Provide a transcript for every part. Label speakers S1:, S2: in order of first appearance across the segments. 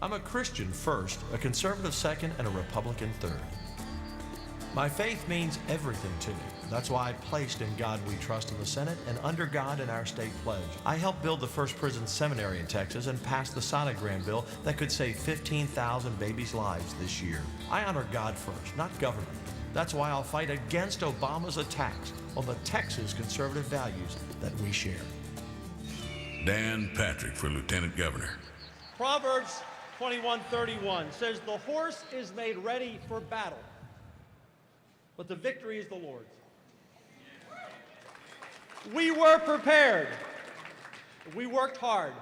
S1: I'm a Christian first, a conservative second, and a Republican third. My faith means everything to me. That's why I placed In God We Trust in the Senate and Under God in our state pledge. I helped build the first prison seminary in Texas and passed the sonogram bill that could save 15,000 babies' lives this year. I honor God first, not government. That's why I'll fight against Obama's attacks on the Texas conservative values that we share.
S2: Dan Patrick for Lieutenant Governor.
S3: Proverbs 21:31 says, "The horse is made ready for battle, but the victory is the Lord's." We were prepared. We worked hard.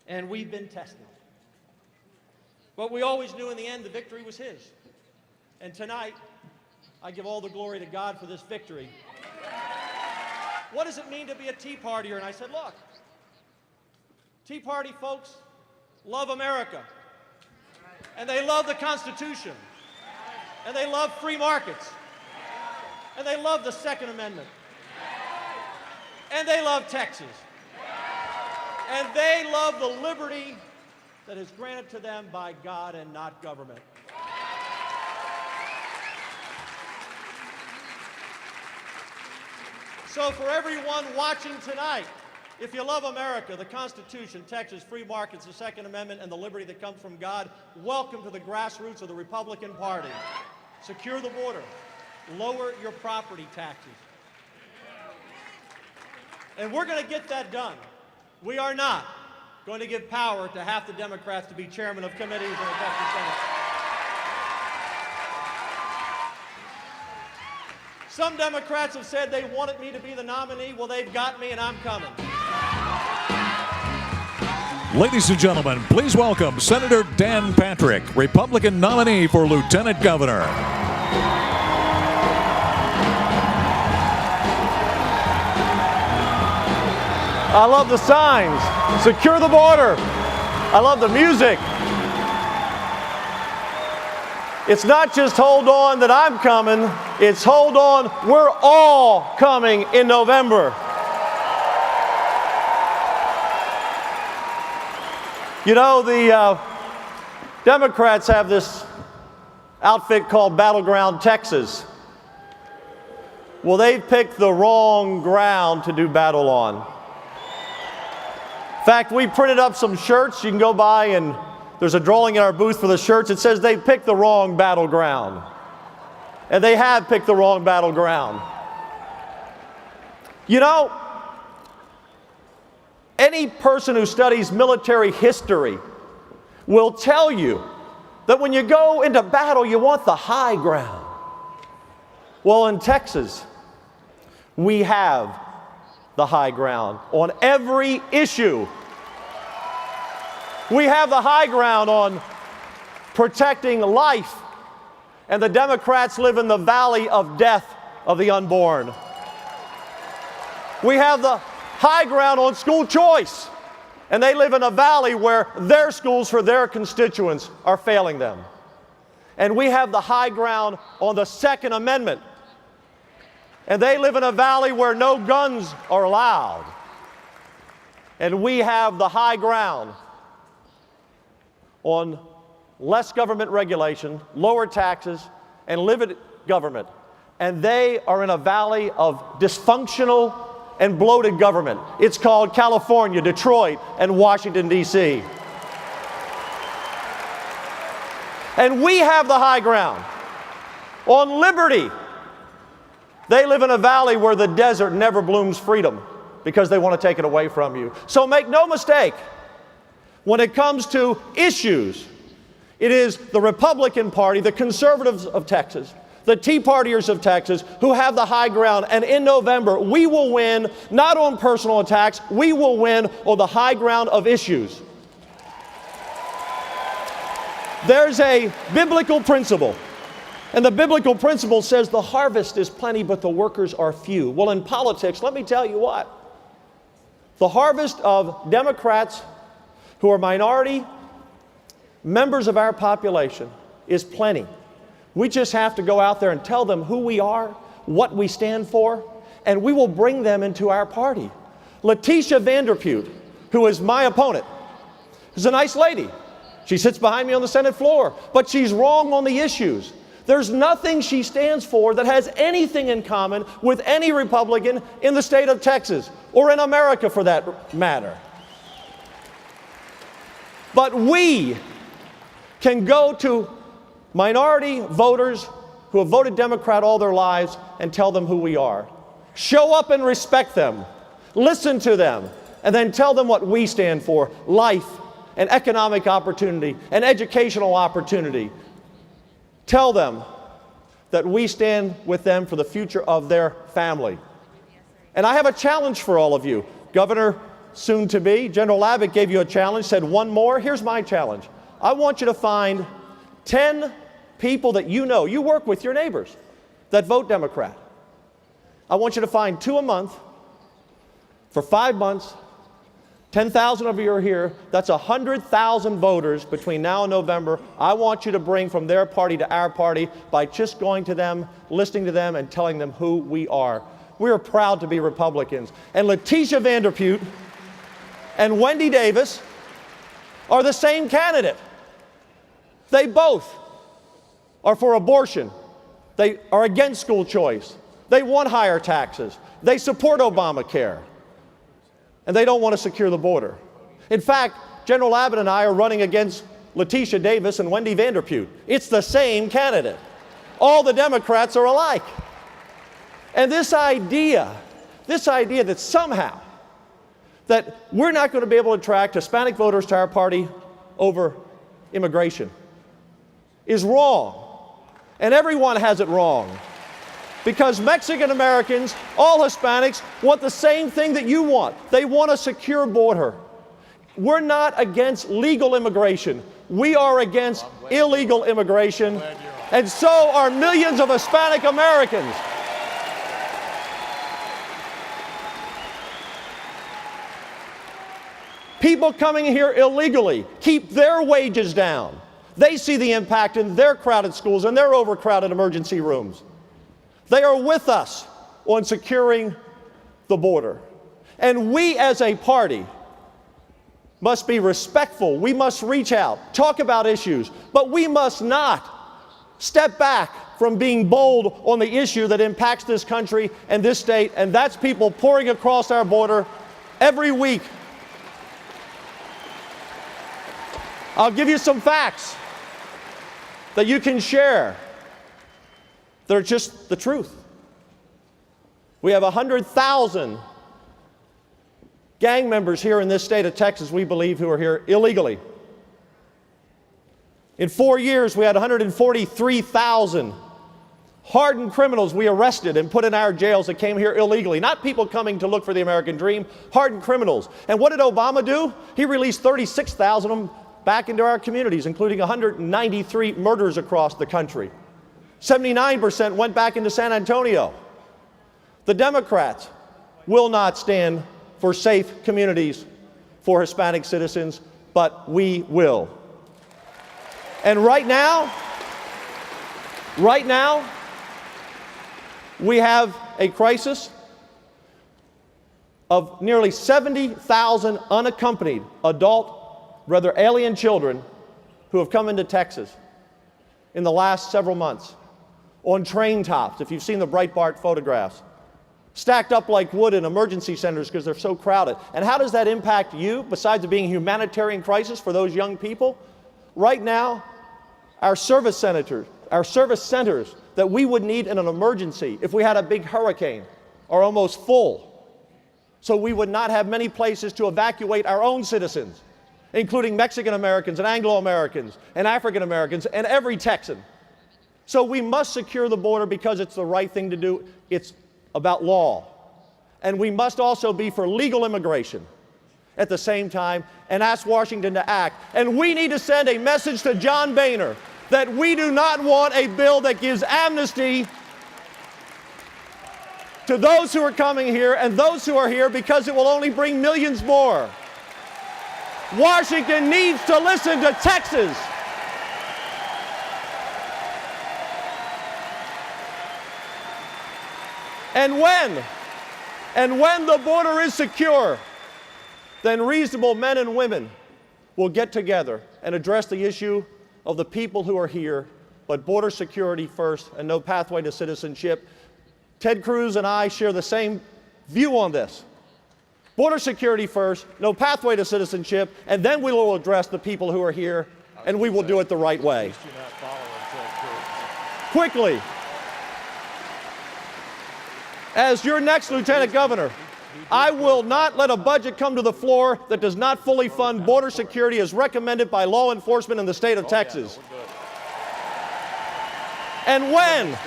S3: And we've been tested. But we always knew in the end the victory was His. And tonight, I give all the glory to God for this victory. What does it mean to be a Tea Partier? And I said, look, Tea Party folks love America. And they love the Constitution. And they love free markets. And they love the Second Amendment. And they love Texas. And they love the liberty that is granted to them by God and not government. So for everyone watching tonight, if you love America, the Constitution, Texas, free markets, the Second Amendment, and the liberty that comes from God, welcome to the grassroots of the Republican Party. Secure the border. Lower your property taxes. And we're going to get that done. We are not going to give power to half the Democrats to be chairman of committees in the Texas Senate. Some Democrats have said they wanted me to be the nominee. Well, they've got me, and I'm coming.
S4: Ladies and gentlemen, please welcome Senator Dan Patrick, Republican nominee for Lieutenant Governor.
S3: I love the signs. Secure the border. I love the music. It's not just hold on that I'm coming. It's hold on, we're all coming in November. You know, the Democrats have this outfit called Battleground Texas. Well, they've picked the wrong ground to do battle on. In fact, we printed up some shirts. You can go by and there's a drawing in our booth for the shirts. It says they picked the wrong battleground. And they have picked the wrong battleground. You know, any person who studies military history will tell you that when you go into battle, you want the high ground. Well, in Texas, we have the high ground on every issue. We have the high ground on protecting life, and the Democrats live in the valley of death of the unborn. We have the high ground on school choice, and they live in a valley where their schools for their constituents are failing them. And we have the high ground on the Second Amendment, and they live in a valley where no guns are allowed. And we have the high ground on less government regulation, lower taxes, and limited government. And they are in a valley of dysfunctional and bloated government. It's called California, Detroit, and Washington, D.C. And we have the high ground on liberty. They live in a valley where the desert never blooms freedom because they want to take it away from you. So make no mistake, when it comes to issues, it is the Republican Party, the conservatives of Texas, the Tea Partiers of Texas who have the high ground. And in November, we will win not on personal attacks, we will win on the high ground of issues. There's a biblical principle. And the biblical principle says the harvest is plenty, but the workers are few. Well, in politics, let me tell you what. The harvest of Democrats who are minority members of our population is plenty. We just have to go out there and tell them who we are, what we stand for, and we will bring them into our party. Letitia Vanderpute, who is my opponent, is a nice lady. She sits behind me on the Senate floor, but she's wrong on the issues. There's nothing she stands for that has anything in common with any Republican in the state of Texas, or in America for that matter. But we can go to minority voters who have voted Democrat all their lives and tell them who we are. Show up and respect them. Listen to them. And then tell them what we stand for: life and economic opportunity and educational opportunity. Tell them that we stand with them for the future of their family. And I have a challenge for all of you. Governor soon to be, General Abbott gave you a challenge, said one more. Here's my challenge. I want you to find 10 people that you know, you work with, your neighbors, that vote Democrat. I want you to find 2 a month for 5 months. 10,000 of you are here. That's 100,000 voters between now and November. I want you to bring from their party to our party by just going to them, listening to them, and telling them who we are. We are proud to be Republicans. And Letitia Vanderpute and Wendy Davis are the same candidate. They both are for abortion. They are against school choice. They want higher taxes. They support Obamacare. And they don't want to secure the border. In fact, General Abbott and I are running against Letitia Davis and Wendy Vanderpute. It's the same candidate. All the Democrats are alike. And this idea that somehow that we're not going to be able to attract Hispanic voters to our party over immigration is wrong. And everyone has it wrong. Because Mexican Americans, all Hispanics, want the same thing that you want. They want a secure border. We're not against legal immigration. We are against illegal immigration. And so are millions of Hispanic Americans. People coming here illegally keep their wages down. They see the impact in their crowded schools and their overcrowded emergency rooms. They are with us on securing the border. And we as a party must be respectful. We must reach out, talk about issues, but we must not step back from being bold on the issue that impacts this country and this state, and that's people pouring across our border every week. I'll give you some facts that you can share. They're just the truth. We have 100,000 gang members here in this state of Texas, we believe, who are here illegally. In 4 years, we had 143,000 hardened criminals we arrested and put in our jails that came here illegally. Not people coming to look for the American dream, hardened criminals. And what did Obama do? He released 36,000 of them back into our communities, including 193 murders across the country. 79% went back into San Antonio. The Democrats will not stand for safe communities for Hispanic citizens, but we will. And right now, we have a crisis of nearly 70,000 unaccompanied adult, rather alien children who have come into Texas in the last several months. On train tops, if you've seen the Breitbart photographs, stacked up like wood in emergency centers because they're so crowded. And how does that impact you, besides it being a humanitarian crisis for those young people? Right now, our service centers that we would need in an emergency if we had a big hurricane are almost full. So we would not have many places to evacuate our own citizens, including Mexican Americans and Anglo Americans and African Americans and every Texan. So we must secure the border because it's the right thing to do. It's about law. And we must also be for legal immigration at the same time and ask Washington to act. And we need to send a message to John Boehner that we do not want a bill that gives amnesty to those who are coming here and those who are here, because it will only bring millions more. Washington needs to listen to Texas. And when the border is secure, then reasonable men and women will get together and address the issue of the people who are here, but border security first and no pathway to citizenship. Ted Cruz and I share the same view on this. Border security first, no pathway to citizenship, and then we will address the people who are here, and we will do it the right way. Quickly, as your next Lieutenant Governor, I will not let a budget come to the floor that does not fully fund border security as recommended by law enforcement in the state of Texas. And when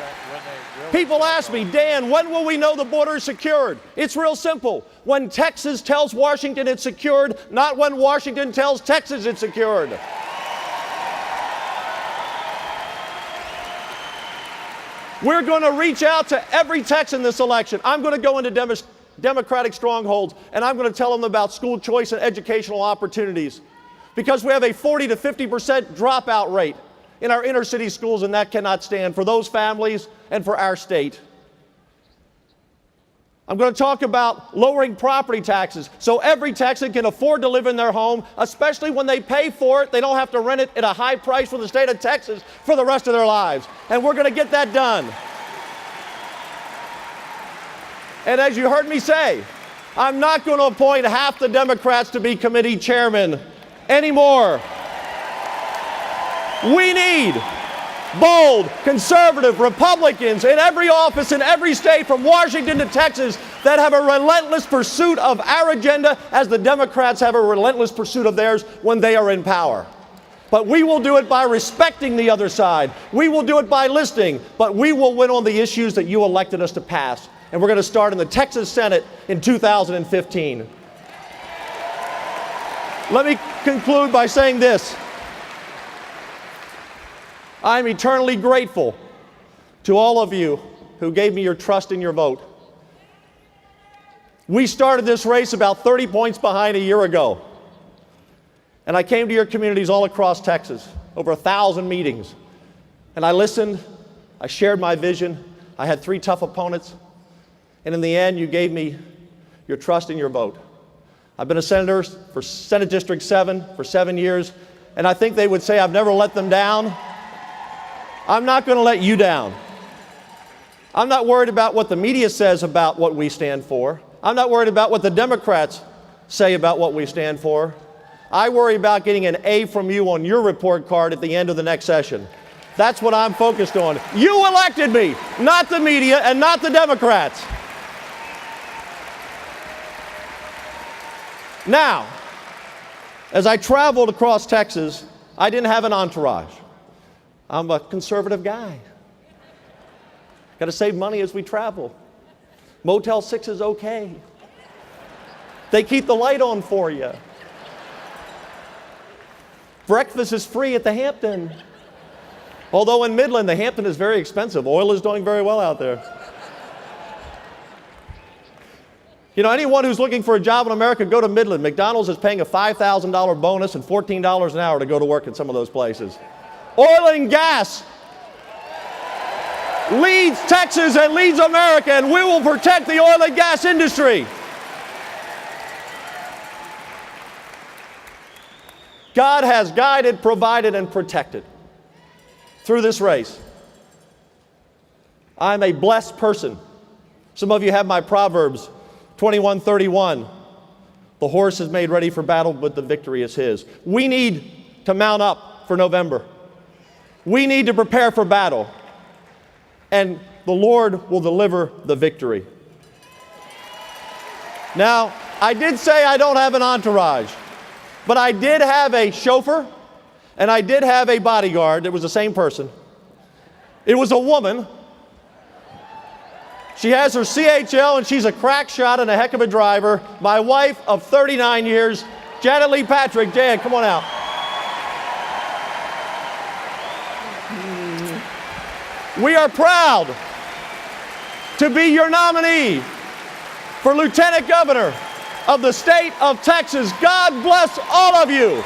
S3: people ask me, Dan, when will we know the border is secured? It's real simple. When Texas tells Washington it's secured, not when Washington tells Texas it's secured. We're going to reach out to every Texan this election. I'm going to go into Democratic strongholds, and I'm going to tell them about school choice and educational opportunities, because we have a 40 to 50% dropout rate in our inner city schools, and that cannot stand for those families and for our state. I'm going to talk about lowering property taxes so every Texan can afford to live in their home, especially when they pay for it. They don't have to rent it at a high price for the state of Texas for the rest of their lives. And we're going to get that done. And as you heard me say, I'm not going to appoint half the Democrats to be committee chairman anymore. We need bold, conservative Republicans in every office in every state from Washington to Texas that have a relentless pursuit of our agenda as the Democrats have a relentless pursuit of theirs when they are in power. But we will do it by respecting the other side. We will do it by listening, but we will win on the issues that you elected us to pass. And we're going to start in the Texas Senate in 2015. Let me conclude by saying this. I'm eternally grateful to all of you who gave me your trust and your vote. We started this race about 30 points behind a year ago. And I came to your communities all across Texas, over 1,000 meetings. And I listened, I shared my vision, I had 3 tough opponents. And in the end, you gave me your trust and your vote. I've been a senator for Senate District 7 for 7 years, and I think they would say I've never let them down. I'm not going to let you down. I'm not worried about what the media says about what we stand for. I'm not worried about what the Democrats say about what we stand for. I worry about getting an A from you on your report card at the end of the next session. That's what I'm focused on. You elected me, not the media and not the Democrats. Now, as I traveled across Texas, I didn't have an entourage. I'm a conservative guy. Got to save money as we travel. Motel 6 is okay. They keep the light on for you. Breakfast is free at the Hampton. Although in Midland, the Hampton is very expensive. Oil is doing very well out there. You know, anyone who's looking for a job in America, go to Midland. McDonald's is paying a $5,000 bonus and $14 an hour to go to work in some of those places. Oil and gas leads Texas and leads America, and we will protect the oil and gas industry. God has guided, provided, and protected through this race. I'm a blessed person. Some of you have my Proverbs 21:31. The horse is made ready for battle, but the victory is his. We need to mount up for November. We need to prepare for battle, and the Lord will deliver the victory. Now, I did say I don't have an entourage, but I did have a chauffeur, and I did have a bodyguard. It was the same person. It was a woman. She has her CHL, and she's a crack shot and a heck of a driver. My wife of 39 years, Janet Lee Patrick. Jan, come on out. We are proud to be your nominee for Lieutenant Governor of the state of Texas. God bless all of you.